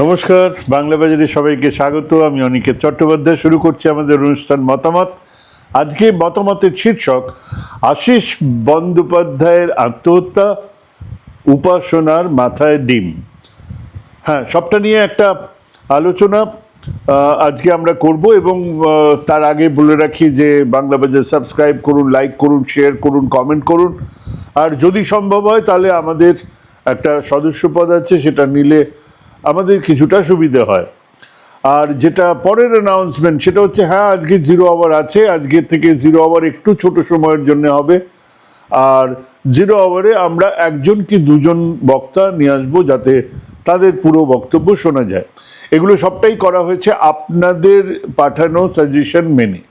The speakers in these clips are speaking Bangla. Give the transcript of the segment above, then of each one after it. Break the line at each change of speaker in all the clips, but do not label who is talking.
নমস্কার, বাংলা বাজারে সবাইকে স্বাগত। আমি অনিকেত চট্টোপাধ্যায়। শুরু করছি আমাদের অনুষ্ঠান মতামত। আজকে মতামতের শীর্ষক আশিস বন্দ্যোপাধ্যায়ের আত্মহত্যা, উপাসনার মাথায় ডিম। হ্যাঁ, সবটা নিয়ে একটা আলোচনা আজকে আমরা করব এবং তার আগে বলে রাখি যে বাংলা বাজার সাবস্ক্রাইব করুন, লাইক করুন, শেয়ার করুন, কমেন্ট করুন। আর যদি সম্ভব হয় তাহলে আমাদের একটা সদস্যপদ আছে, সেটা নিলে আমাদের কিছুটা সুবিধে হয়। আর যেটা পরের অ্যানাউন্সমেন্ট সেটা হচ্ছে, হ্যাঁ, আজকে জিরো আওয়ার আছে। আজকের থেকে জিরো আওয়ার একটু ছোট সময়ের জন্য হবে। আর জিরো আওয়ারে আমরা একজন কি দুজন বক্তা নিয়ে আসবো, যাতে তাদের পুরো বক্তব্য শোনা যায়। এগুলো সবটাই করা হয়েছে আপনাদের পাঠানো সাজেশন মেনে।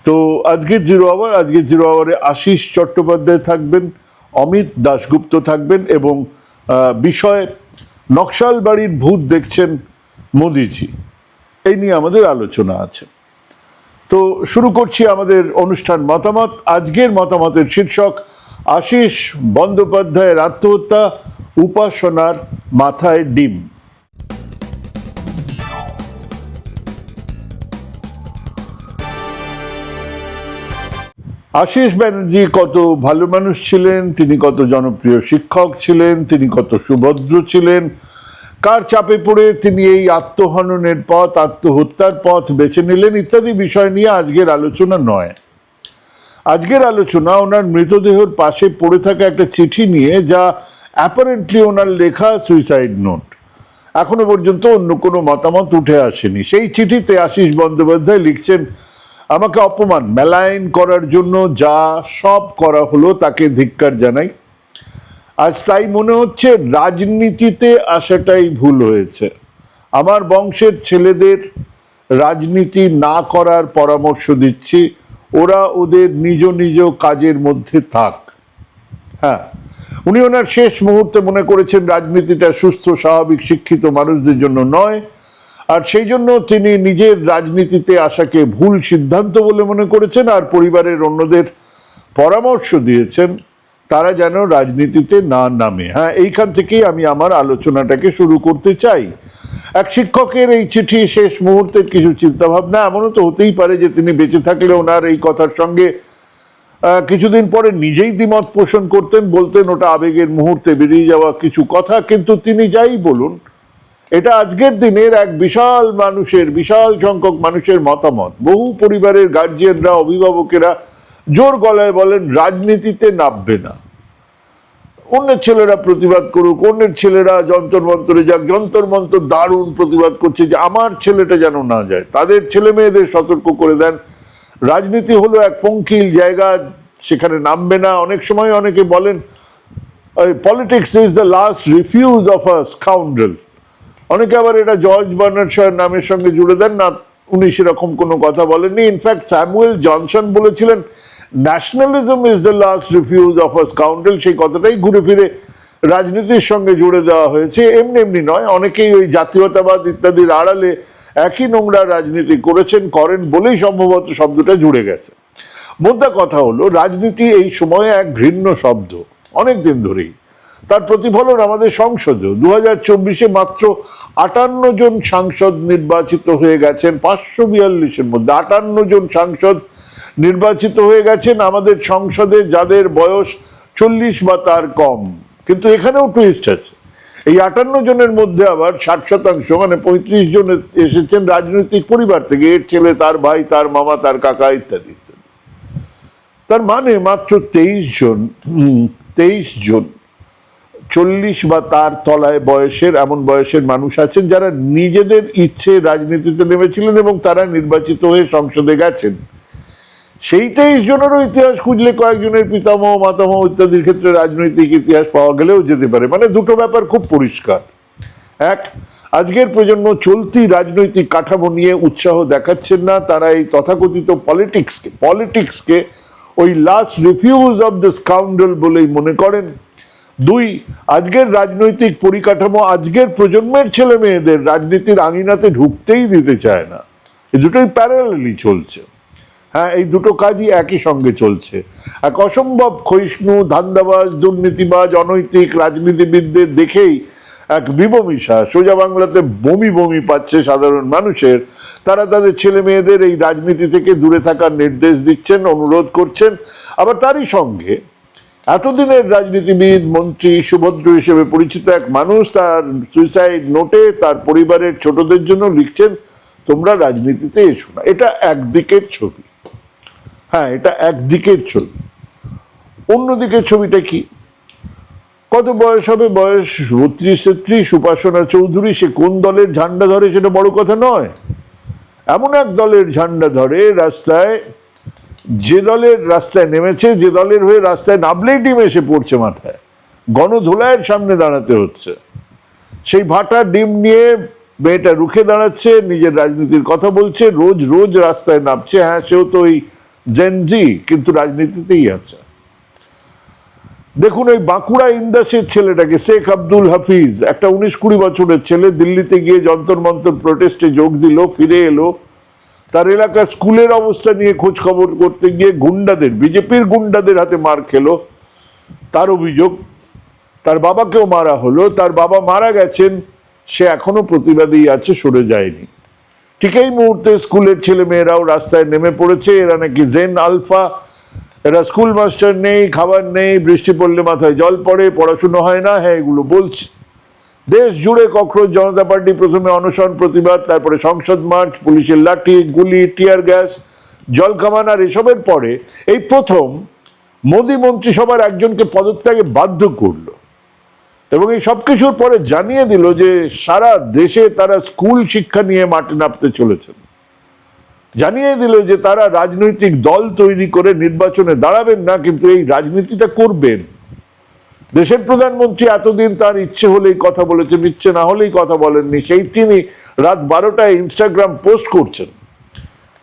তো আজকে জিরো আওয়ারে আশিস চট্টোপাধ্যায় থাকবেন, অমিত দাশগুপ্ত থাকবেন এবং বিষয় নকশাল বাড়ির ভূত দেখছেন মোদিজি। এই নিয়ে আমাদের আলোচনা আছে। তো শুরু করছি আমাদের অনুষ্ঠান মতামত। আজকের মতামতের শীর্ষক আশিস বন্দ্যোপাধ্যায়ের আত্মহত্যা, উপাসনার মাথায় ডিম। আশিস ব্যানার্জি কত ভালো মানুষ ছিলেন, তিনি কত জনপ্রিয় শিক্ষক ছিলেন, তিনি কত সুভদ্র ছিলেন, কার চাপে পড়ে তিনি এই আত্মহননের পথ, আত্মহত্যার পথ বেছে নিলেন, ইত্যাদি বিষয় নিয়ে আজকের আলোচনা নয়। আজকের আলোচনা ওনার মৃতদেহের পাশে পড়ে থাকা একটা চিঠি নিয়ে, যা অ্যাপারেন্টলি ওনার লেখা সুইসাইড নোট। এখনো পর্যন্ত অন্য কোনো মতামত উঠে আসেনি। সেই চিঠিতে আশিস বন্দ্যোপাধ্যায় লিখছেন, আমাকে অপমান মেলাইন করার জন্য যা সব করা হলো তাকে ধিক্কার জানাই। আজ তাই মনে হচ্ছে রাজনীতিতে আসাটাই ভুল হয়েছে। আমার বংশের ছেলেদের রাজনীতি না করার পরামর্শ দিচ্ছি, ওরা ওদের নিজ নিজ কাজের মধ্যে থাক। হ্যাঁ, উনি ওনার শেষ মুহূর্তে মনে করেছেন রাজনীতিটা সুস্থ, স্বাভাবিক, শিক্ষিত মানুষদের জন্য নয়। আর সেই জন্য তিনি নিজের রাজনীতিতে আসাকে ভুল সিদ্ধান্ত বলে মনে করেছেন, আর পরিবারের অন্যদের পরামর্শ দিয়েছেন তারা যেন রাজনীতিতে না নামে। হ্যাঁ, এইখান থেকেই আমি আমার আলোচনাটাকে শুরু করতে চাই। এক শিক্ষকের এই চিঠি, শেষ মুহূর্তের কিছু চিন্তাভাবনা। এমনও তো হতেই পারে যে তিনি বেঁচে থাকলে ওনার এই কথার সঙ্গে কিছুদিন পরে নিজেই দ্বিমত পোষণ করতেন, বলতেন ওটা আবেগের মুহূর্তে বেরিয়ে যাওয়া কিছু কথা। কিন্তু তিনি যাই বলুন, এটা আজকের দিনের এক বিশাল সংখ্যক মানুষের মতামত। বহু পরিবারের গার্জিয়ানরা, অভিভাবকেরা জোর গলায় বলেন রাজনীতিতে নামবে না। অন্যের ছেলেরা প্রতিবাদ করুক, অন্যের ছেলেরা যন্তর মন্তরে যাক। যন্তর মন্তর দারুণ প্রতিবাদ করছে যে আমার ছেলেটা যেন না যায়। তাদের ছেলে মেয়েদের সতর্ক করে দেন রাজনীতি হলো এক পঙ্কিল জায়গা, সেখানে নামবে না। অনেক সময় অনেকে বলেন politics is the last refuge of a scoundrel. অনেকে আবার এটা জর্জ বার্নার্ড শয়ের নামের সঙ্গে জুড়ে দেন না, উনি সেরকম কোনো কথা বলেননি। ইনফ্যাক্ট স্যামুয়েল জনসন বলেছিলেন nationalism is the last refuge of a scoundrel. সেই কথাটাই ঘুরে ফিরে রাজনীতির সঙ্গে জুড়ে দেওয়া হয়েছে। এমনি এমনি নয়, অনেকেই ওই জাতীয়তাবাদ ইত্যাদির আড়ালে একই নোংরা রাজনীতি করেন বলেই সম্ভবত শব্দটা জুড়ে গেছে। মোদ্দা কথা হলো, রাজনীতি এই সময়ে এক ঘৃণ্য শব্দ, অনেক দিন ধরেই। তার প্রতিফলন আমাদের সংসদেও। 2024-এ মাত্র 58 জন সাংসদ নির্বাচিত হয়ে গেছেন। 542-এর মধ্যে 58 জন সাংসদ নির্বাচিত হয়ে গেছেন আমাদের সংসদে, যাদের বয়স 40 বা তার কম। কিন্তু এখানেও টুইস্ট আছে। এই 58 জনের মধ্যে আবার 60% মানে 35 জন এসেছেন রাজনৈতিক পরিবার থেকে। এর ছেলে, তার ভাই, তার মামা, তার কাকা ইত্যাদি ইত্যাদি। তার মানে মাত্র 23 জন 40 বা তার তলায় বয়সের, এমন বয়সের মানুষ আছেন যারা নিজেদের ইচ্ছে রাজনীতিতে নেমেছিলেন এবং তারা নির্বাচিত হয়ে সংসদে গেছেন। সেই 23 জনেরও ইতিহাস খুঁজলে কয়েকজনের পিতামহ, মাতামহ ইত্যাদির ক্ষেত্রে রাজনৈতিক ইতিহাস পাওয়া গেলেও যেতে পারে। মানে দুটো ব্যাপার খুব পরিষ্কার। এক, আজকের প্রজন্ম চলতি রাজনৈতিক কাঠামো নিয়ে উৎসাহ দেখাচ্ছেন না। তারা এই তথাকথিত পলিটিক্সকে ওই last refuge of the scoundrel বলেই মনে করেন। দুই, আজকের রাজনৈতিক পরিকাঠামো আজকের প্রজন্মের ছেলে মেয়েদের রাজনীতির আঙিনাতে ঢুকতেই দিতে চায় না। এই দুটোই প্যারালালি চলছে। হ্যাঁ, এই দুটো কাজই একই সঙ্গে চলছে। এক অসম্ভব ক্ষয়িষ্ণু, ধান্দাবাজ, দুর্নীতিবাজ, অনৈতিক রাজনীতিবিদদের দেখেই এক বিবমিশা, সোজা বাংলাতে বমি বমি পাচ্ছে সাধারণ মানুষের, তারা তাদের ছেলে মেয়েদের এই রাজনীতি থেকে দূরে থাকার নির্দেশ দিচ্ছেন, অনুরোধ করছেন। আবার তারই সঙ্গে এতদিনের রাজনীতিবিদ, মন্ত্রী, সুভদ্র হিসেবে পরিচিত এক মানুষ তার সুইসাইড নোটে তার পরিবারের ছোটদের জন্য লিখছেন, তোমরা রাজনীতিতে এসো না। এটা একদিকের ছবি, হ্যাঁ এটা একদিকের ছবি। অন্যদিকের ছবিটা কি? কত বয়স হবে? বয়স 32-33। উপাসনা চৌধুরী, সে কোন দলের ঝান্ডা ধরে সেটা বড় কথা নয়। এমন এক দলের ঝান্ডা ধরে রাস্তায়, যে দলের রাস্তায় নেমেছে, যে দলের হয়ে রাস্তায় নামলেই ডিম এসে পড়ছে মাথায়, গণধোলাইয়ের সামনে দাঁড়াতে হচ্ছে। সেই ভাটা ডিম নিয়ে মেয়েটা রুখে দাঁড়াচ্ছে, নিজের রাজনীতির কথা বলছে, রোজ রোজ রাস্তায় নামছে। হ্যাঁ, সেও তো ওই জেনজি, কিন্তু রাজনীতিতেই আছে। দেখুন ওই বাঁকুড়া ইন্দাসের ছেলেটাকে, শেখ আব্দুল হাফিজ, একটা 19-20 বছরের ছেলে, দিল্লিতে গিয়ে যন্তর মন্তর প্রোটেস্টে যোগ দিল, ফিরে এলো। তার এলাকার স্কুলের অবস্থা নিয়ে খোঁজ খবর করতে গিয়ে গুন্ডাদের, বিজেপির গুন্ডাদের হাতে মার খেলো। তার অভিযোগ তার বাবাকেও মারা হলো, তার বাবা মারা গেছেন, সে এখনো প্রতিবাদী আছে, সরে যায়নি। ঠিক এই মুহূর্তে স্কুলের ছেলে মেয়েরাও রাস্তায় নেমে পড়েছে। এরা নাকি জেন আলফা, এরা স্কুল মাস্টার নেই, খাবার নেই, বৃষ্টি পড়লে মাথায় জল পড়ে, পড়াশুনো হয় না। হ্যাঁ, এগুলো বলছি। দেশ জুড়ে ককরোচ জনতা পার্টি প্রথমে অনশন প্রতিবাদ, তারপরে সংসদ মার্চ, পুলিশের লাঠি, গুলি, টিয়ার গ্যাস, জল কামান, আর এসবের পরে এই প্রথম মোদী মন্ত্রিসভার একজনকে পদত্যাগে বাধ্য করলো। এবং এই সব কিছুর পরে জানিয়ে দিল যে সারা দেশে তারা স্কুল শিক্ষা নিয়ে মাঠে নামতে চলেছেন। জানিয়ে দিল যে তারা রাজনৈতিক দল তৈরি করে নির্বাচনে দাঁড়াবেন না, কিন্তু এই রাজনীতিটা করবেন। দেশের প্রধানমন্ত্রী এতদিন তার ইচ্ছে হলেই কথা বলেছেন, ইচ্ছে না হলেই কথা বলেননি। সেই তিনি রাত 12টায় ইনস্টাগ্রাম পোস্ট করছেন।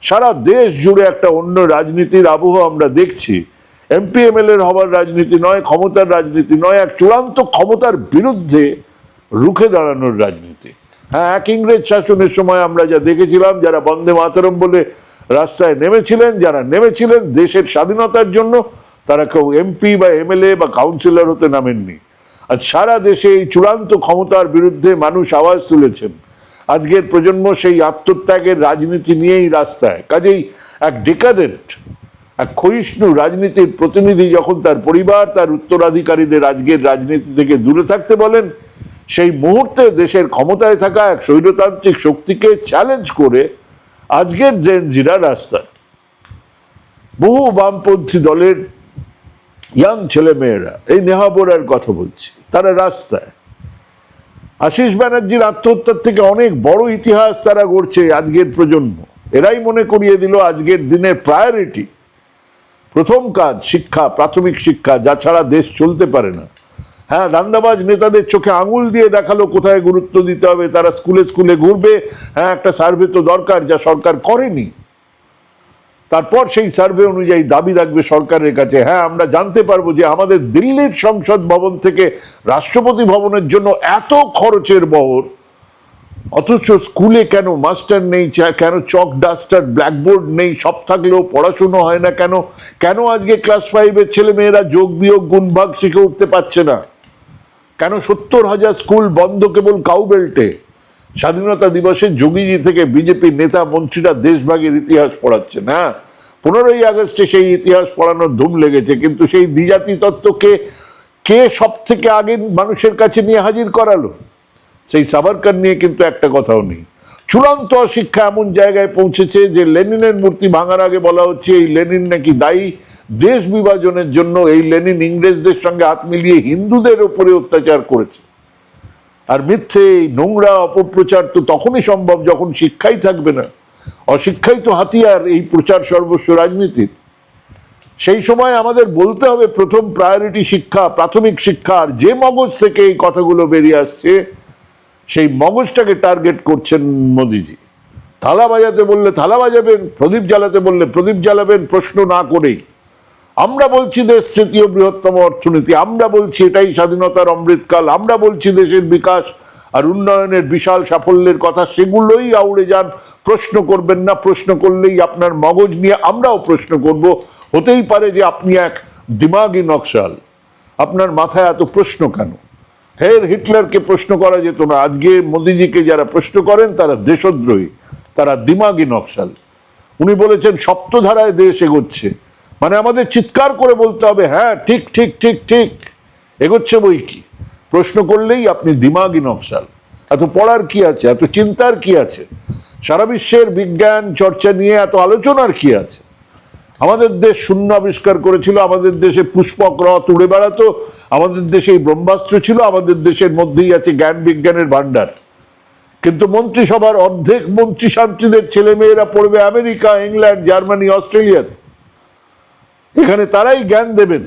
সারা দেশ জুড়ে একটা অন্য রাজনীতির আবহ আমরা দেখছি। এমপি এমএলএ হবার রাজনীতি নয়, ক্ষমতার রাজনীতি নয়, এক চূড়ান্ত ক্ষমতার বিরুদ্ধে রুখে দাঁড়ানোর রাজনীতি। হ্যাঁ, এক ইংরেজ শাসনের সময় আমরা যা দেখেছিলাম, যারা বন্দে মাতরম বলে রাস্তায় নেমেছিলেন, যারা নেমেছিলেন দেশের স্বাধীনতার জন্য, তারা কেউ এমপি বা এমএলএ বা কাউন্সিলর হতে নামেননি। আজ সারা দেশে এই চূড়ান্ত ক্ষমতার বিরুদ্ধে মানুষ আওয়াজ তুলেছেন। আজকের প্রজন্ম সেই আত্মত্যাগের রাজনীতি নিয়েই রাস্তায়। কাজেই এক ডিকাডেন্ট, এক ক্ষয়িষ্ণু রাজনীতির প্রতিনিধি যখন তার পরিবার, তার উত্তরাধিকারীদের আজকের রাজনীতি থেকে দূরে থাকতে বলেন, সেই মুহূর্তে দেশের ক্ষমতায় থাকা এক স্বৈরতান্ত্রিক শক্তিকে চ্যালেঞ্জ করে আজকের জেনজিরা রাস্তায়। বহু বামপন্থী দলের ইয়াং ছেলে মেয়েরা, এই নেহা বোরার কথা বলছি, তারা রাস্তায়। আশিস ব্যানার্জির আত্মহত্যার থেকে অনেক বড় ইতিহাস তারা গড়ছে আজকের প্রজন্ম। এরাই মনে করিয়ে দিল আজকের দিনের প্রায়োরিটি, প্রথম কাজ শিক্ষা, প্রাথমিক শিক্ষা, যা ছাড়া দেশ চলতে পারে না। হ্যাঁ, ধান্দাবাজ নেতাদের চোখে আঙুল দিয়ে দেখালো কোথায় গুরুত্ব দিতে হবে। তারা স্কুলে স্কুলে ঘুরবে। হ্যাঁ, একটা সার্ভে তো দরকার, যা সরকার করেনি। তারপর সেই সার্ভে অনুযায়ী দাবি রাখবে সরকারের কাছে। হ্যাঁ, আমরা জানতে পারবো যে আমাদের দিল্লির সংসদ ভবন থেকে রাষ্ট্রপতি ভবনের জন্য এত খরচের বহর, অথচ স্কুলে কেন মাস্টার নেই, কেন চক ডাস্টার ব্ল্যাকবোর্ড নেই, সব থাকলেও পড়াশুনো হয় না কেন? কেন আজকে ক্লাস 5-এর ছেলে মেয়েরা যোগ বিয়োগ গুণ ভাগ শিখে উঠতে পারছে না? কেন 70,000 স্কুল বন্ধ কেবল কাউবেল্টে? স্বাধীনতা দিবসে যোগীজি থেকে বিজেপি নেতা মন্ত্রীরা দেশভাগের ইতিহাস পড়াচ্ছেন। হ্যাঁ, 15ই আগস্টে সেই ইতিহাস পড়ানোর ধুম লেগেছে, কিন্তু সেই দ্বিজাতি তত্ত্বকে কে সব থেকে আগে মানুষের কাছে নিয়ে হাজির করালো? সেই সাভারকার নিয়ে কিন্তু একটা কথাও নেই। চূড়ান্ত অশিক্ষা এমন জায়গায় পৌঁছেছে যে লেনিনের মূর্তি ভাঙার আগে বলা হচ্ছে এই লেনিন নাকি দায়ী দেশ বিভাজনের জন্য। এই লেনিন ইংরেজদের সঙ্গে হাত মিলিয়ে হিন্দুদের উপরে অত্যাচার করেছে। আর মিথ্যে এই নোংরা অপপ্রচার তো তখনই সম্ভব যখন শিক্ষাই থাকবে না। অশিক্ষাই তো হাতিয়ার এই প্রচার সর্বস্ব রাজনীতির। সেই সময় আমাদের বলতে হবে প্রথম প্রায়োরিটি শিক্ষা, প্রাথমিক শিক্ষা। আর যে মগজ থেকে এই কথাগুলো বেরিয়ে আসছে, সেই মগজটাকে টার্গেট করছেন মোদিজি। থালা বাজাতে বললে থালা বাজাবেন, প্রদীপ জ্বালাতে বললে প্রদীপ জ্বালাবেন, প্রশ্ন না করেই। আমরা বলছি দেশ তৃতীয় বৃহত্তম অর্থনীতি, আমরা বলছি এটাই স্বাধীনতার অমৃতকাল, আমরা বলছি দেশের বিকাশ আর উন্নয়নের বিশাল সাফল্যের কথা, সেগুলোই আউড়ে যান। প্রশ্ন করবেন না, প্রশ্ন করলেই আপনার মগজ নিয়ে আমরাও প্রশ্ন করব। হতেই পারে যে আপনি এক দিমাগি নকশাল, আপনার মাথায় এত প্রশ্ন কেন? ফের হিটলারকে প্রশ্ন করা যেত না। আজকে মোদিজিকে যারা প্রশ্ন করেন তারা দেশদ্রোহী, তারা দিমাগি নকশাল। উনি বলেছেন সপ্তধারায় দেশ এগোচ্ছে, মানে আমাদের চিৎকার করে বলতে হবে হ্যাঁ ঠিক ঠিক ঠিক ঠিক এগোচ্ছে বই কি। প্রশ্ন করলেই আপনি দিমাগি নকশাল। এত পড়ার কি আছে, এত চিন্তার কি আছে, সারা বিশ্বের বিজ্ঞান চর্চা নিয়ে এত আলোচনার কি আছে? আমাদের দেশ শূন্য আবিষ্কার করেছিল, আমাদের দেশে পুষ্পক রথ উড়ে বেড়াতো, আমাদের দেশে ব্রহ্মাস্ত্র ছিল, আমাদের দেশের মধ্যেই আছে জ্ঞান বিজ্ঞানের ভান্ডার। কিন্তু মন্ত্রিসভার অর্ধেক মন্ত্রী শান্তিদের ছেলে মেয়েরা পড়বে আমেরিকা, ইংল্যান্ড, জার্মানি, অস্ট্রেলিয়াতে। এখানে তারাই জ্ঞান দেবেন।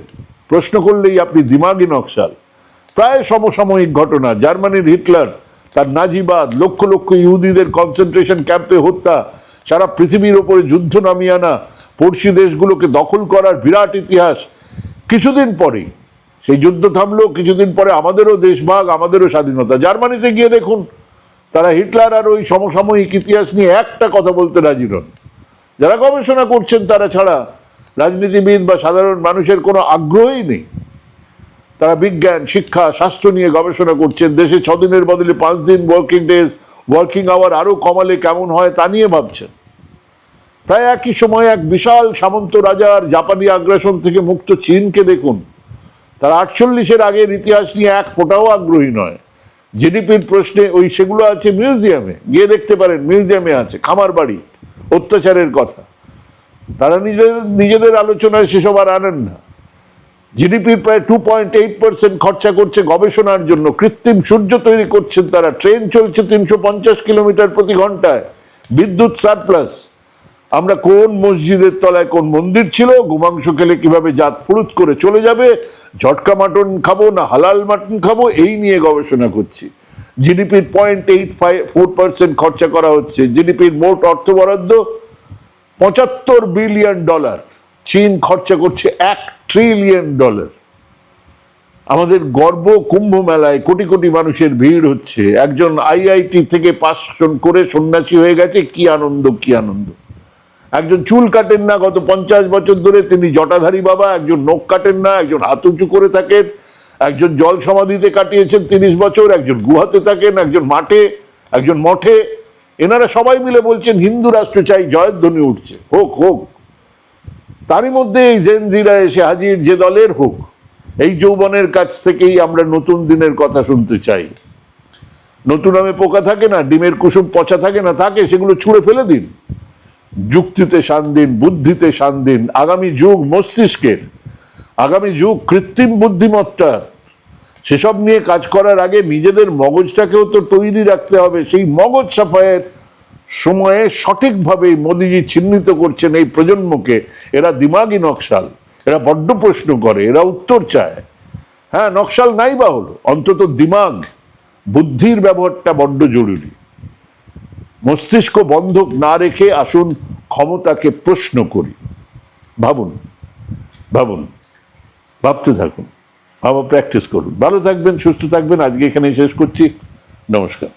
প্রশ্ন করলেই আপনি দিমাগি নকশাল। প্রায় সমসাময়িক ঘটনা, জার্মানির হিটলার, তার নাজিবাদ, লক্ষ লক্ষ ইহুদিদের কনসেন্ট্রেশন ক্যাম্পে হত্যা, সারা পৃথিবীর ওপরে যুদ্ধ নামিয়ে আনা, পড়শি দেশগুলোকে দখল করার বিরাট ইতিহাস। কিছুদিন পরেই সেই যুদ্ধ থামলো, কিছুদিন পরে আমাদেরও দেশভাগ, আমাদেরও স্বাধীনতা। জার্মানিতে গিয়ে দেখুন, তারা হিটলার আর ওই সমসাময়িক ইতিহাস নিয়ে একটা কথা বলতে রাজি নন। যারা গবেষণা করছেন তারা ছাড়া রাজনীতিবিদ বা সাধারণ মানুষের কোনো আগ্রহই নেই। তারা বিজ্ঞান, শিক্ষা, শাস্ত্র নিয়ে গবেষণা করছেন। দেশে 6 দিনের বদলে 5 দিন ওয়ার্কিং ডেজ, ওয়ার্কিং আওয়ার আরো কমালে কেমন হয় তা নিয়ে ভাবছেন। প্রায় একই সময় এক বিশাল সামন্ত রাজার জাপানি আগ্রাসন থেকে মুক্ত চীনকে দেখুন, তারা 48-এর আগের ইতিহাস নিয়ে এক ফোঁটাও আগ্রহী নয়। জিডিপির প্রশ্নে ওই সেগুলো আছে মিউজিয়ামে, গিয়ে দেখতে পারেন, মিউজিয়ামে আছে খামার বাড়ি, অত্যাচারের কথা। তারা নিজেদের আলোচনায় সেসব আর আনেন না। জিডিপির প্রায় 2.8% খরচা করছে গবেষণার জন্য। কৃত্রিম সূর্য তৈরি করছেন তারা, ট্রেন চলছে 350 কিলোমিটার প্রতি ঘন্টায়, বিদ্যুৎ সারপ্লাস। আমরা কোন মসজিদের তলায় কোন মন্দির ছিল, গোমাংস খেলে কিভাবে জাত ফুরুত করে চলে যাবে, ঝটকা মাটন খাবো না হালাল মাটন খাবো, এই নিয়ে গবেষণা করছি। জিডিপির 0.84% খরচা করা হচ্ছে। জিডিপির মোট অর্থ বরাদ্দ $75 বিলিয়ন। চীন খরচা করছে $1 ট্রিলিয়ন। আমাদের গর্ব, কুম্ভ মেলায় কোটি কোটি মানুষের ভিড় হচ্ছে। একজন আইআইটি থেকে পাশ করে সন্ন্যাসী হয়ে গেছে, কি আনন্দ কি আনন্দ। একজন চুল কাটেন না গত 50 বছর ধরে, তিনি জটাধারী বাবা। একজন নখ কাটেন না, একজন হাত উঁচু করে থাকেন। একজন জল সমাধিতে কাটিয়েছেন 30 বছর, একজন গুহাতে থাকেন, একজন মাঠে, একজন মঠে। এনারা সবাই মিলে বলছেন হিন্দু রাষ্ট্র চাই, জয়ধ্বনি উঠছে, হোক হোক। তারই মধ্যে এই জেনজিরা এসে হাজির, যে দলের হোক। এই যৌবনের কাছ থেকেই আমরা নতুন দিনের কথা শুনতে চাই। নতুন আমে পোকা থাকে না, ডিমের কুসুম পচা থাকে না, থাকে, সেগুলো ছুঁড়ে ফেলে দিন। যুক্তিতে শান দিন, বুদ্ধিতে শান দিন। আগামী যুগ মস্তিষ্কের, আগামী যুগ কৃত্রিম বুদ্ধিমত্তার। সেসব নিয়ে কাজ করার আগে নিজেদের মগজটাকেও তো তৈরি রাখতে হবে। সেই মগজ সাফাইয়ের সময়ে সঠিকভাবে মোদিজি চিহ্নিত করছেন এই প্রজন্মকে। এরা দিমাগি নকশাল, এরা বড্ড প্রশ্ন করে, এরা উত্তর চায়। হ্যাঁ, নকশাল নাই বা হলো, অন্তত দিমাগ, বুদ্ধির ব্যবহারটা বড্ড জরুরি। মস্তিষ্ক বন্ধক না রেখে আসুন ক্ষমতাকে প্রশ্ন করি। ভাবুন, ভাবুন, ভাবতে থাকুন, ভাবা প্র্যাকটিস করুন। ভালো থাকবেন, সুস্থ থাকবেন। আজকে এখানেই শেষ করছি। নমস্কার।